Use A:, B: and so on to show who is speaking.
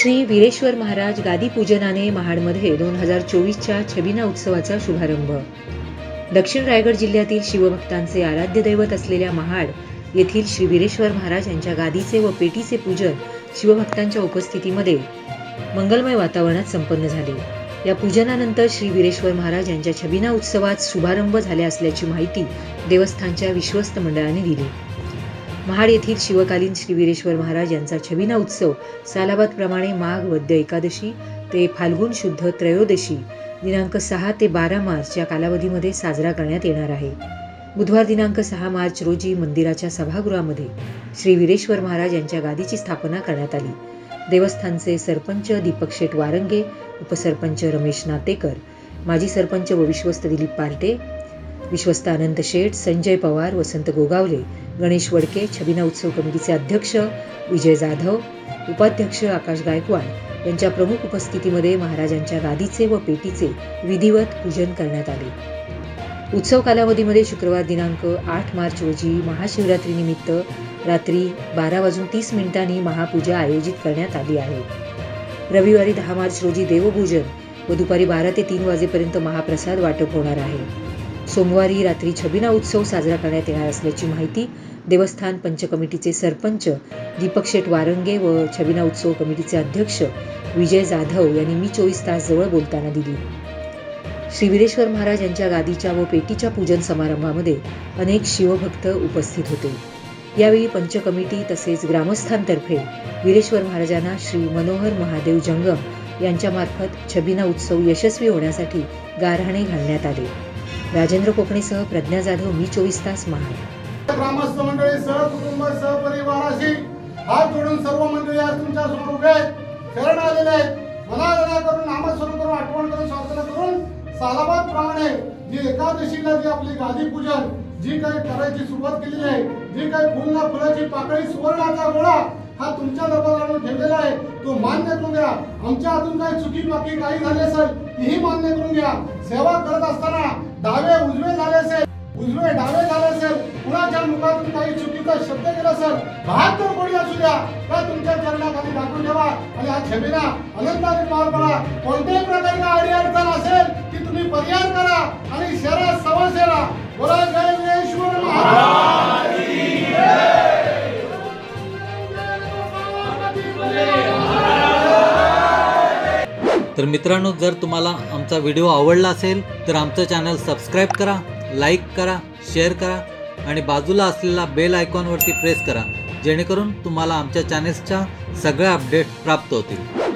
A: श्री वीरेश्वर महाराज गादी पूजनाने महाडमध्ये 2024च्या छबिना उत्सवाचा शुभारंभ। दक्षिण रायगड जिल्ह्यातील शिवभक्तांचे आराध्य दैवत असलेल्या महाड येथील श्री वीरेश्वर महाराज यांच्या गादीचे व पेटीचे पूजन शिवभक्तांच्या उपस्थितीमध्ये मंगलमय वातावरणात संपन्न झाले। या पूजनानंतर श्री वीरेश्वर महाराज यांच्या छबिना उत्सवात शुभारंभ झाले असल्याची माहिती देवस्थानच्या विश्वस्त मंडळाने दिली। महाड येथील शिवकालीन श्री वीरेश्वर महाराज यांचा छबिना उत्सव सालाबादप्रमाणे माघ वद्य एकादशी ते फाल्गुन शुद्ध त्रयोदशी दिनांक 6 ते 12 मार्च या कालावधीमध्ये साजरा करण्यात येणार आहे। बुधवार दिनांक 6 मार्च रोजी मंदिराच्या सभागृहामध्ये श्री वीरेश्वर महाराज यांच्या गादीची स्थापना करण्यात आली। देवस्थानचे सरपंच दीपक शेट वारंगे, उपसरपंच रमेश नातेकर, माजी सरपंच व विश्वस्त दिलीप पार्टे, विश्वस्त अनंत शेठ, संजय पवार, वसंत गोगावले, गणेश वडके, छबिना उत्सव कमिटीचे अध्यक्ष विजय जाधव, उपाध्यक्ष आकाश गायकवाड यांच्या प्रमुख उपस्थितीमध्ये महाराजांच्या गादीचे व पेटीचे विधिवत पूजन करण्यात आले। उत्सव कालावधीमध्ये शुक्रवार दिनांक 8 मार्च रोजी महाशिवरात्रीनिमित्त रात्री 12:30 महापूजा आयोजित करण्यात आली आहे। रविवारी 10 मार्च रोजी देवपूजन व दुपारी 12 ते 3 वाजेपर्यंत महाप्रसाद वाटप होणार आहे। सोमवारी रात्री छबिना उत्सव साजरा करण्यात येणार असल्याची माहिती देवस्थान पंच कमिटीचे सरपंच दीपक शेट वारंगे व छबिना उत्सव कमिटीचे अध्यक्ष विजय जाधव यांनी मी 24 तास जवळ बोलताना दिली। श्री वीरेश्वर महाराज यांच्या गादीच्या व पेटीच्या पूजन समारंभामध्ये अनेक शिवभक्त उपस्थित होते। यावेळी पंच कमिटी तसेच ग्रामस्थांतर्फे वीरेश्वर महाराजांना श्री मनोहर महादेव जंगम यांच्यामार्फत छबिना उत्सव यशस्वी होण्यासाठी गारहाणे घालण्यात आले। राजेंद्र कोकणेसह प्रज्ञा जाधव, मी 24 तास, महाड।
B: ग्रामस्थ मंडळी सहकुटुंब सहपरिवाराशी हात जोडून सर्व मंडळी आज तुमच्या समोर उभे आहेत, शरण आलेले आहेत। मला दया करून नामस्मरण करून आठवण करून प्रार्थना करून सालाबाद प्रमाणे जी एकादशीला जी आपली गादी पूजन जी काही करायची सुरुवात केलेली आहे, जी काही फुलना फुलाची पाकळी सुवर्णाचा गोळा हा तुमच्या दरबारावर ठेवलेला आहे, तो मान्य करून घ्या। आमच्या हातून काही चुकी बाकी काही झाली असेल तीही मान्य करून घ्या। सेवा करत असताना डावे उजवे झाले असेल, उजवे डावे झाले असेल, कुणाच्या मुखातून काही चुकीचा शब्द केला असेल, 72 कोणी असू द्या का तुमच्या चरणाखाली टाकून ठेवा आणि हा छबिना आनंदाने पार पडा। कोणत्याही प्रकारची अडीअडचण असेल ती तुम्ही परिहार करा आणि शहरात सवासे राहा। बोला जय वीरेश्वर महाराज की जय।
C: तर मित्रांनो, जर तुम्हाला आमचा व्हिडिओ आवडला असेल तर आमचं चॅनल सबस्क्राईब करा, लाईक करा, शेअर करा आणि बाजूला असलेला बेल आयकॉनवरती प्रेस करा, जेणेकरून तुम्हाला आमच्या चॅनेल्सच्या सगळ्या अपडेट प्राप्त होतील।